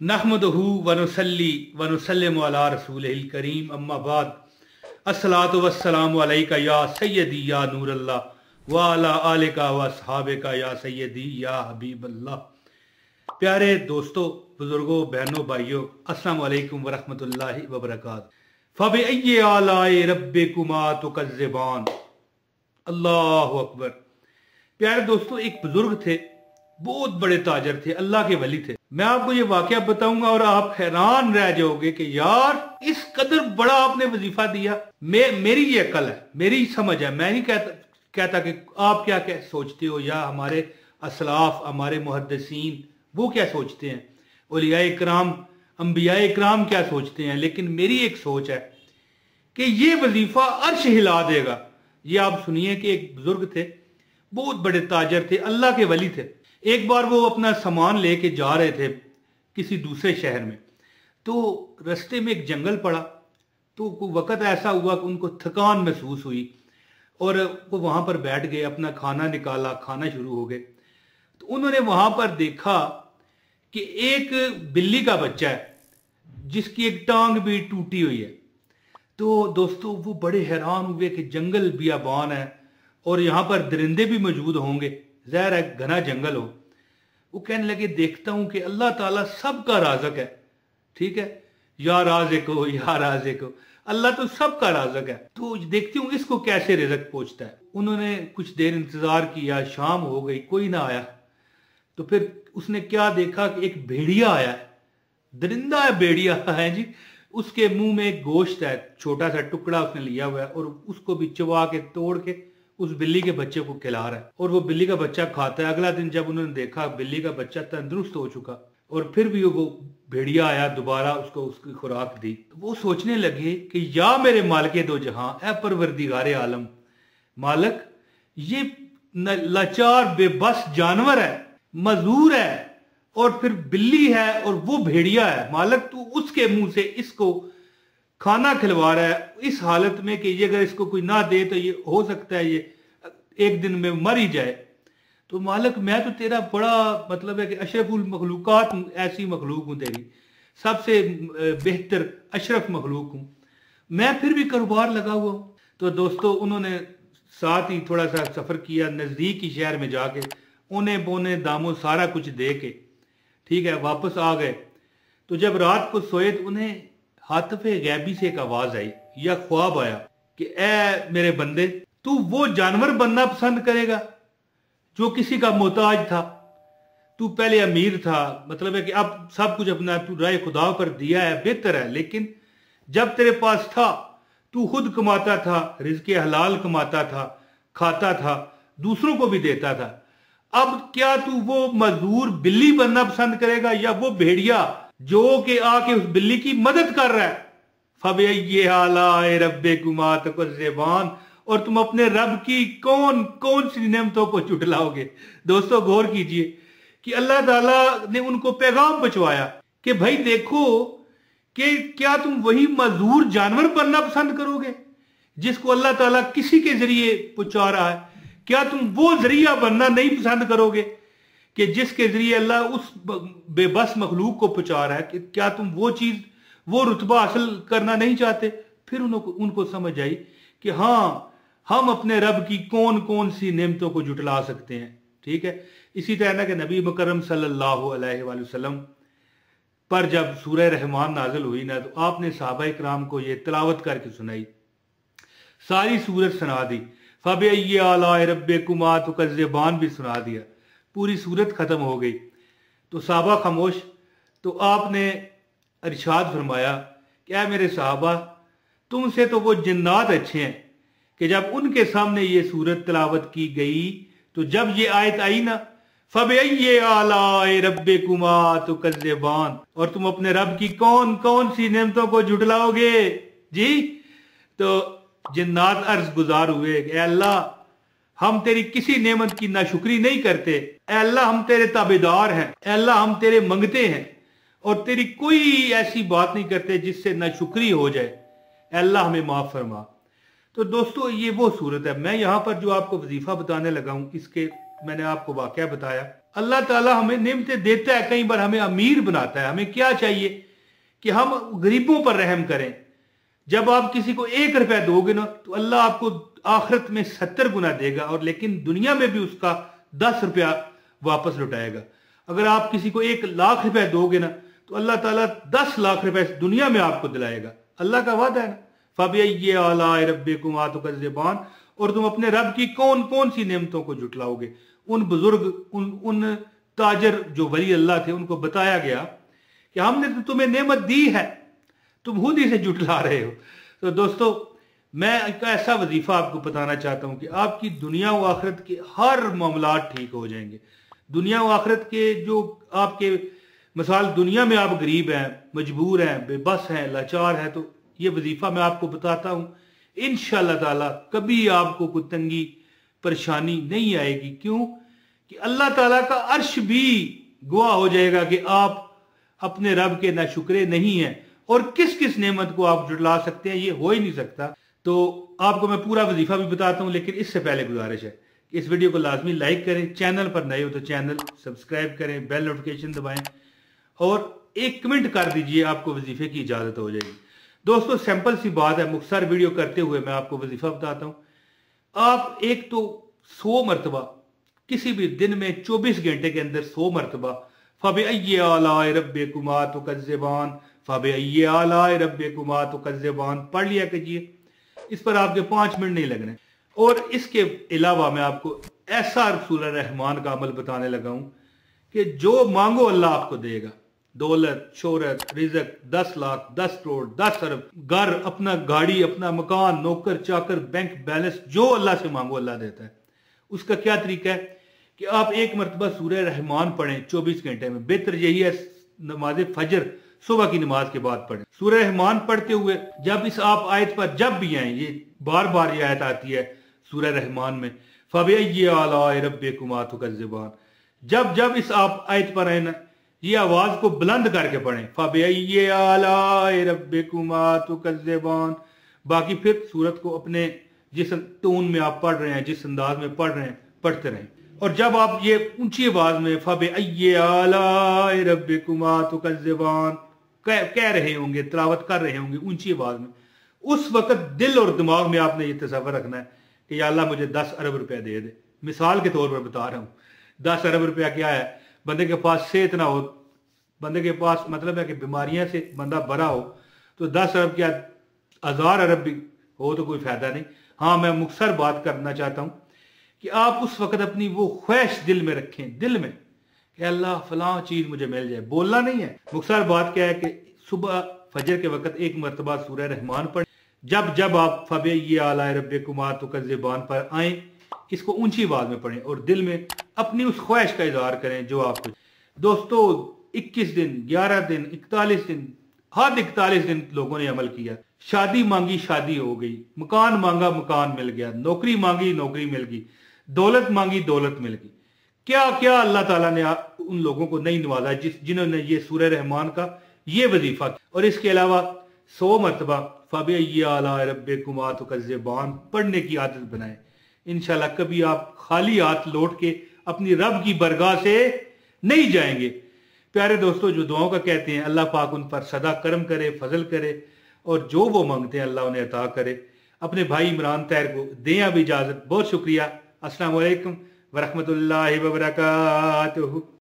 नहमदहू व नुसल्ली व नुसल्लिमु अला रसूलिहिल करीम अम्मा बाद अस्सलातु वस्सलामु अलैका या सय्यदी या नूरल्लाह व अला आलिका व अस्हाबिका या सय्यदी या हबीबल्लाह। प्यारे दोस्तों, बुजुर्गों, बहनों, भाइयों, अस्सलाम वालेकुम व रहमतुल्लाहि व बरकातहू। फबिअय्यि आलाइ रब्बिकुमा तुकज़्ज़िबान। अल्लाहु अकबर। प्यारे दोस्तों, एक बुजुर्ग थे, बहुत बड़े ताजर थे, अल्लाह के वली थे। मैं आपको ये वाकया बताऊंगा और आप हैरान रह जाओगे कि यार इस कदर बड़ा आपने वजीफा दिया। मेरी ये अकल है, मेरी समझ है। मैं नहीं कहता कि आप क्या क्या सोचते हो या हमारे असलाफ, हमारे मुहद्दिसीन वो क्या सोचते हैं, औलियाए इकराम, अंबियाए इकराम क्या सोचते हैं। लेकिन मेरी एक सोच है कि ये वजीफा अर्श हिला देगा। ये आप सुनिए कि एक बुजुर्ग थे, बहुत बड़े ताजर थे, अल्लाह के वली थे। एक बार वो अपना सामान लेके जा रहे थे किसी दूसरे शहर में, तो रास्ते में एक जंगल पड़ा। तो वक्त ऐसा हुआ कि उनको थकान महसूस हुई और वो वहां पर बैठ गए, अपना खाना निकाला, खाना शुरू हो गए। तो उन्होंने वहां पर देखा कि एक बिल्ली का बच्चा है जिसकी एक टांग भी टूटी हुई है। तो दोस्तों वो बड़े हैरान हुए कि जंगल बियाबान है और यहाँ पर दरिंदे भी मौजूद होंगे, ज़ाहिर है घना जंगल हो। वो कहने लगे, देखता हूं कि अल्लाह ताला सबका राज़िक है, ठीक है, या राज़िक हो या राज़िक हो, अल्लाह तो सबका राज़िक है। तो देखती हूँ इसको कैसे रिज़्क पहुंचता है। उन्होंने कुछ देर इंतजार किया, शाम हो गई, कोई ना आया। तो फिर उसने क्या देखा कि एक भेड़िया आया है, दरिंदा है, भेड़िया है जी। उसके मुंह में एक गोश्त है, छोटा सा टुकड़ा उसने लिया हुआ है और उसको भी चबा के तोड़ के उस बिल्ली के बच्चे को खिला रहा है और वो बिल्ली का बच्चा खाता है। अगला दिन जब उन्होंने देखा बिल्ली का बच्चा तंदुरुस्त हो चुका और फिर भी वो भेड़िया आया, दोबारा उसको उसकी खुराक दी। तो वो सोचने लगे कि या मेरे मालिके दो जहां, ऐ परवरदिगारे आलम, मालिक ये लाचार बेबस जानवर है, मजदूर है और फिर बिल्ली है और वो भेड़िया है। मालिक तू उसके मुंह से इसको खाना खिलवा रहा है इस हालत में कि ये अगर इसको कोई ना दे तो ये हो सकता है ये एक दिन में मर ही जाए। तो मालिक मैं तो तेरा बड़ा मतलब है कि अशरफुल मखलूकात हूं, ऐसी मखलूक हूं, तेरी सबसे बेहतर अशरफ मखलूक हूं मैं, फिर भी कारोबार लगा हुआ हूं। तो दोस्तों उन्होंने साथ ही थोड़ा सा सफर किया, नजदीक ही शहर में जाके ओने बोने दामों सारा कुछ दे के, ठीक है, वापस आ गए। तो जब रात को सोए तो उन्हें हातफे गैबी से एक आवाज आई या ख्वाब आया कि ए मेरे बंदे, तू वो जानवर बनना पसंद करेगा जो किसी का मोहताज था। तू पहले अमीर था, मतलब है कि अब सब कुछ अपना तू राय खुदा पर दिया है, बेहतर है, लेकिन जब तेरे पास था तू खुद कमाता था, रिज़्क़े हलाल कमाता था, खाता था, दूसरों को भी देता था। अब क्या तू वो मजदूर बिल्ली बनना पसंद करेगा या वो भेड़िया जो कि आके उस बिल्ली की मदद कर रहा है। फबिअय्यि आलाइ रब्बिकुमा तुकज़्ज़िबान। और तुम अपने रब की कौन कौन सी नेमतों को चुटलाओगे। दोस्तों गौर कीजिए कि अल्लाह ताला ने उनको पैगाम पहुंचवाया कि भाई देखो कि क्या तुम वही मजदूर जानवर बनना पसंद करोगे जिसको अल्लाह ताला किसी के जरिए पहुंचा रहा है। क्या तुम वो जरिया बनना नहीं पसंद करोगे कि जिसके जरिए अल्लाह उस बेबस मखलूक को पहुंचा रहा है। कि क्या तुम वो चीज, वो रुतबा हासिल करना नहीं चाहते। फिर उनको समझ आई कि हाँ, हम अपने रब की कौन कौन सी नेमतों को जुटला सकते हैं, ठीक है। इसी तरह ना कि नबी मुकर्रम सल्लल्लाहु अलैहि वसल्लम पर जब सूरह रहमान नाजिल हुई ना, तो आपने सहाबा इकराम को ये तिलावत करके सुनाई, सारी सूरत सुना दी। फबिअय्यि आलाइ रब्बिकुमा तुकज़्ज़िबान भी सुना दिया, पूरी सूरत खत्म हो गई। तो साहबा खामोश। तो आपने इरशाद फरमाया कि ऐ मेरे साहबा, तुमसे तो वो जिन्नात अच्छे हैं कि जब उनके सामने ये सूरत तिलावत की गई तो जब ये आयत आई ना, फबिअय्यि आलाइ रब्बिकुमा तुकज़्ज़िबान, और तुम अपने रब की कौन कौन सी नेमतों को जुटलाओगे जी। तो जिन्नात अर्ज गुजार हुए कि अल्लाह हम तेरी किसी नेमत की नाशुक्री नहीं करते, अल्लाह हम तेरे ताबेदार हैं, अल्लाह हम तेरे मंगते हैं और तेरी कोई ऐसी बात नहीं करते जिससे नाशुक्री हो जाए, अल्लाह हमें माफ फरमा। तो दोस्तों ये वो सूरत है। मैं यहाँ पर जो आपको वजीफा बताने लगा हूँ, इसके मैंने आपको वाकया बताया अल्लाह ताला हमें नेमतें देता है, कई बार हमें अमीर बनाता है। हमें क्या चाहिए कि हम गरीबों पर रहम करें। जब आप किसी को 1 रुपया दोगे ना तो अल्लाह आपको आखिरत में 70 गुना देगा, और लेकिन दुनिया में भी उसका 10 रुपया वापस लौटाएगा। अगर आप किसी को 1 लाख रुपया दोगे ना तो अल्लाह ताला 10 लाख रुपए दुनिया में आपको दिलाएगा। अल्लाह का वादा है ना, फबिअय्यि आलाइ रब्बिकुमा तुकज़्ज़िबान। और तुम अपने रब की कौन कौन सी नेमतों को जुटलाओगे। उन बुजुर्ग, उन ताजर जो वली अल्लाह थे, उनको बताया गया कि हमने तो तुम्हें नेमत दी है, तुम खुद ही से जुटला रहे हो। तो दोस्तों, मैं एक ऐसा वजीफा आपको बताना चाहता हूं कि आपकी दुनिया व आखिरत के हर मामलात ठीक हो जाएंगे। दुनिया व आखिरत के जो आपके मिसाल, दुनिया में आप गरीब हैं, मजबूर हैं, बेबस हैं, लाचार हैं, तो ये वजीफा मैं आपको बताता हूं, इंशाअल्लाह ताला कभी आपको कोई तंगी परेशानी नहीं आएगी। क्यों कि अल्लाह ताला का अर्श भी गवाह हो जाएगा कि आप अपने रब के नाशुक्रे नहीं हैं। और किस किस नेमत को आप जुटला सकते हैं, ये हो ही नहीं सकता। तो आपको मैं पूरा वजीफा भी बताता हूं, लेकिन इससे पहले गुजारिश है कि इस वीडियो को लाजमी लाइक करें, चैनल पर नए हो तो चैनल सब्सक्राइब करें, बेल नोटिफिकेशन दबाएं और एक कमेंट कर दीजिए, आपको वजीफे की इजाजत हो जाएगी। दोस्तों, सिंपल सी बात है, मुख्तसर वीडियो करते हुए मैं आपको वजीफा बताता हूं। आप एक तो 100 मरतबा किसी भी दिन में 24 घंटे के अंदर 100 मरतबा फबिअय्यि आलाइ रब्बिकुमा तुकज़्ज़िबान, फबिअय्यि आलाइ रब्बिकुमा तुकज़्ज़िबान पढ़ लिया कीजिए। इस पर आपके 5 मिनट नहीं लगने। और इसके अलावा मैं आपको ऐसा सूरह रहमान का अमल बताने लगा हूं कि जो मांगो अल्लाह आपको देगा। दौलत, शोहरत, रिज़्क, 10 लाख, 10 करोड़, 10 अरब, घर, अपना गाड़ी, अपना मकान, नौकर चाकर, बैंक बैलेंस, जो अल्लाह से मांगो अल्लाह देता है। उसका क्या तरीका है कि आप एक मरतबा सूरह रहमान पढ़ें 24 घंटे में। बेहतर यही है नमाज फजर सुबह की नमाज के बाद पढ़ें। सूरह रहमान पढ़ते हुए जब इस आप आयत पर जब भी आए, ये बार बार ये आयत आती है सूरह रहमान में, फबिअय्यि आलाइ रब्बिकुमा तुकज़्ज़िबान, जब जब इस आप आयत पर आए ना, ये आवाज को बुलंद करके पढ़ें, फबिअय्यि आलाइ रब्बिकुमा तुकज़्ज़िबान। बाकी फिर सूरत को अपने जिस टोन में आप पढ़ रहे हैं, जिस अंदाज में पढ़ रहे हैं, पढ़ते रहें। और जब आप ये ऊंची आवाज में फबिअय्यि आलाइ रब्बिकुमा तुकज़्ज़िबान कह रहे होंगे, तिलावत कर रहे होंगे ऊंची आवाज में, उस वक्त दिल और दिमाग में आपने ये तसव्वुर रखना है कि या अल्लाह मुझे 10 अरब रुपया दे दे। मिसाल के तौर पर बता रहा हूं, 10 अरब रुपया क्या है, बंदे के पास सेहत ना हो, बंदे के पास मतलब है कि बीमारियां से बंदा भरा हो, तो 10 अरब क्या 1000 अरब भी हो तो कोई फायदा नहीं। हाँ, मैं मुख्तसर बात करना चाहता हूं कि आप उस वक्त अपनी वो ख्वाहिश दिल में रखें, दिल में, कि अल्लाह फलां चीज मुझे मिल जाए। बोलना नहीं है। मुख्तसर बात क्या है कि सुबह फजर के वक्त एक मरतबा सूरह रहमान पढ़ें। जब जब आप फबिअय्यि आलाइ रब्बिकुमा तुकज़्ज़िबान पर आए, इसको ऊंची आवाज में पढ़ें और दिल में अपनी उस ख्वाहिश का इजहार करें जो आपको। दोस्तों, 21 दिन, 11 दिन, 41 दिन, हद 41 दिन लोगों ने अमल किया। शादी मांगी, शादी हो गई। मकान मांगा, मकान मिल गया। नौकरी मांगी, नौकरी मिल गई। दौलत मांगी, दौलत मिल गई। क्या क्या अल्लाह ताला ने उन लोगों को नहीं नवाजा जिन्होंने ये सूरह रहमान का ये वजीफा। और इसके अलावा 100 मरतबा फबिअय्यि आलाइ रब्बिकुमा तुकज़्ज़िबान पढ़ने की आदत बनाएं। इंशाल्लाह कभी आप खाली हाथ लौट के अपनी रब की बरगाह से नहीं जाएंगे। प्यारे दोस्तों, जो दुआओं का कहते हैं, अल्लाह पाक उन पर सदा करम करे, फजल करे, और जो वो मांगते हैं अल्लाह उन्हें अता करे। अपने भाई इमरान तैर को दें अब इजाजत। बहुत शुक्रिया। अस्सलाम वालेकुम वरहमतुल्लाहि वबरकातुहू।